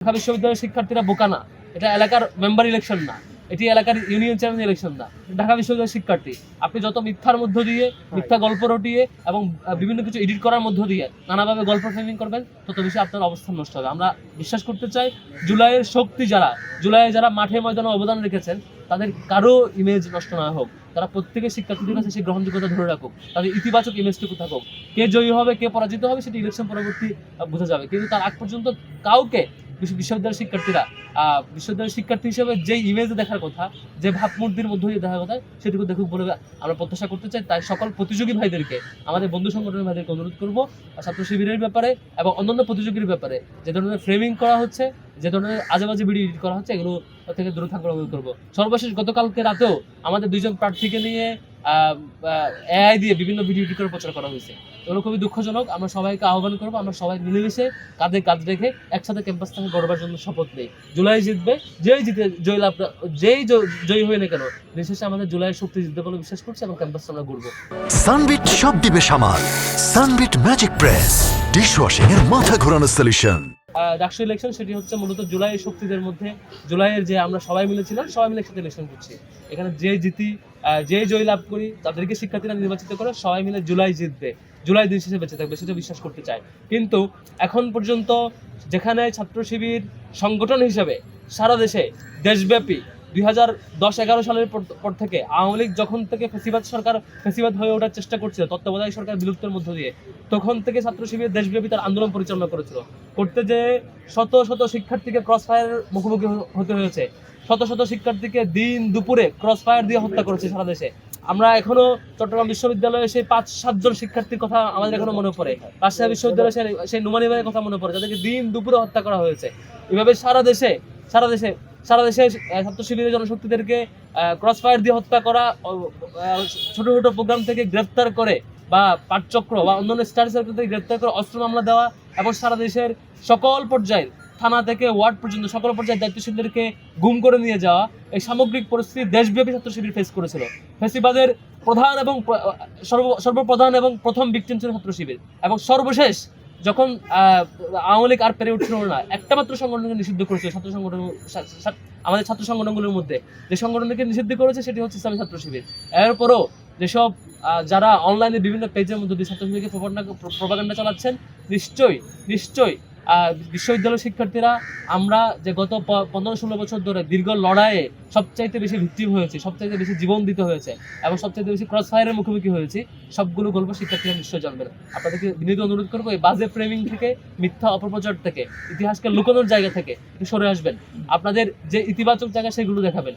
ঢাকা বিশ্ববিদ্যালয়ের শিক্ষার্থীরা বোকা না, এটা এলাকার মেম্বার ইলেকশন না, এটি এলাকার ইউনিয়ন চেয়ারম্যান ইলেকশন না। ঢাকা বিশ্ববিদ্যালয়ের শিক্ষার্থী আপনি যত মিথ্যার মধ্য দিয়ে, মিথ্যা গল্প রটিয়ে এবং বিভিন্ন কিছু এডিট করার মধ্য দিয়ে নানাভাবে গল্প ফ্রেমিং করবেন, তত বেশি আপনার অবস্থান নষ্ট হবে। আমরা বিশ্বাস করতে চাই জুলাইয়ের শক্তি জুলাইয়ে যারা মাঠে ময়দানে অবদান রেখেছেন তাদের কারো ইমেজ নষ্ট না হোক, তারা প্রত্যেকের শিক্ষার্থীদের কাছে সেই গ্রহণযোগ্যতা ধরে রাখুক, তাদের ইতিবাচক ইমেজটুকু থাকুক। কে জয়ী হবে কে পরাজিত হবে সেটি ইলেকশন পরবর্তী বোঝা যাবে, কিন্তু তার আগ পর্যন্ত কাউকে বিশ্ববিদ্যালয়ের শিক্ষার্থী হিসেবে যে ইমেজ দেখার কথা, যে ভাবমূর্তির মধ্য দিয়ে দেখার কথা, সেটুকু দেখুক বলে আমরা প্রত্যাশা করতে চাই। তাই সকল প্রতিযোগী ভাইদেরকে, আমাদের বন্ধু সংগঠনের ভাইদেরকে অনুরোধ করবো ছাত্র শিবিরের ব্যাপারে এবং অন্যান্য প্রতিযোগীর ব্যাপারে যে ধরনের ফ্রেমিং করা হচ্ছে, যে ধরনের আজেবাজে ভিডিও এডিট করা হচ্ছে, এগুলো থেকে দূরে থাকার অনুরোধ করবো। সর্বশেষ গতকালকে রাতেও আমাদের দুইজন প্রার্থীকে নিয়ে এআই দিয়ে বিভিন্ন ভিডিও এডিট করে প্রচার করা হয়েছে। এগুলো খুবই দুঃখজনক। আমরা সবাইকে আহ্বান করবো, আমরা সবাই মিলেমিশে কাঁধে কাঁধ রেখে একসাথে ক্যাম্পাস থেকে গড়বার জন্য শপথ নেই। জুলাই জিতবে, যেই জয়ী হয়ে না কেন, বিশেষে আমাদের জুলাইয়ের শক্তি জিতবে বলে বিশ্বাস করছি এবং ক্যাম্পাসে আমরা ঘুরবো। সানবিট সব দিবে সামাল। সানবিট ম্যাজিক প্রেস ডিশওয়াশিং এর মাথা ঘোরানো সলিউশন। ডাকসু ইলেকশন সেটি হচ্ছে মূলত জুলাইয়ের শক্তিদের মধ্যে, জুলাইয়ের যে আমরা সবাই মিলেছিলাম, সবাই মিলে একসাথে ইলেকশন করছি। এখানে যে জিতি, যে জয় লাভ করি, তাদেরকে শিক্ষার্থীরা নির্বাচিত করে সবাই মিলে জুলাই জিতবে, জুলাই দিন শেষে বেঁচে থাকবে, সেটা বিশ্বাস করতে চাই। কিন্তু এখন পর্যন্ত যেখানে ছাত্র শিবির সংগঠন হিসেবে সারা দেশে দেশব্যাপী 2010-11 সালের পর থেকে আওয়ামী লীগ যখন থেকে ফেসিবাদ হয়ে ওঠার চেষ্টা করছিল তত্ত্বাবধায়ক সরকার বিলুপ্তের মধ্য দিয়ে, তখন থেকে ছাত্র শিবির দেশব্যাপী তার আন্দোলন পরিচালনা করেছিল। করতে যে শত শত শিক্ষার্থীকে ক্রস ফায়ারের মুখোমুখি হতে হয়েছে, শত শত শিক্ষার্থীকে দিন দুপুরে ক্রস ফায়ার দিয়ে হত্যা করেছে সারা দেশে। আমরা এখনো চট্টগ্রাম বিশ্ববিদ্যালয়ে সেই 5-7 জন শিক্ষার্থীর কথা আমাদের এখনো মনে পড়ে, রাজশাহী বিশ্ববিদ্যালয়ে সেই নুমানি ভাইয়ের কথা মনে পড়ে, যাদেরকে দিন দুপুরে হত্যা করা হয়েছে। এভাবে সারা দেশে ছাত্র শিবিরের জনশক্তিদেরকে ক্রস ফায়ার দিয়ে হত্যা করা, ছোট ছোট প্রোগ্রাম থেকে গ্রেফতার করে বা পাঠচক্র বা অন্যান্য স্টার সার্কেল থেকে গ্রেফতার করে অস্ত্র মামলা দেওয়া এবং সারা দেশের সকল পর্যায়ের থানা থেকে ওয়ার্ড পর্যন্ত সকল পর্যায়ের দায়িত্বশীলদেরকে গুম করে নিয়ে যাওয়া, এই সামগ্রিক পরিস্থিতি দেশব্যাপী ছাত্র শিবির ফেস করেছিল। ফেসিবাদের প্রধান এবং সর্বপ্রধান এবং প্রথম ভিকটিম ছিল ছাত্র শিবির। এবং সর্বশেষ যখন আওয়ামী লীগ আর পেরে উঠছিল না, একটা মাত্র সংগঠনকে নিষিদ্ধ করেছিল আমাদের ছাত্র সংগঠনগুলোর মধ্যে যে সংগঠনকে নিষিদ্ধ করেছে সেটি হচ্ছে ইসলামী ছাত্র শিবির। এরপরও যেসব যারা অনলাইনে বিভিন্ন পেজের মধ্যে দিয়ে ছাত্র শিবিরকে প্রপাগান্ডা চালাচ্ছেন, নিশ্চয়ই বিশ্ববিদ্যালয়ের শিক্ষার্থীরা আমরা যে গত 15-16 বছর ধরে দীর্ঘ লড়াইয়ে সবচাইতে বেশি ভিক্টিম হয়েছে, সবচাইতে বেশি জীবন দিতে হয়েছে এবং সবচাইতে বেশি ক্রস ফায়ারের মুখোমুখি হয়েছি, সবগুলো গল্প শিক্ষার্থীরা নিশ্চয়ই জানবেন। আপনাদেরকে বিনীত অনুরোধ করবো এই বাজে ফ্রেমিং থেকে, মিথ্যা অপপ্রচার থেকে, ইতিহাসকে লুকানোর জায়গা থেকে সরে আসবেন। আপনাদের যে ইতিবাচক জায়গা সেগুলো দেখাবেন।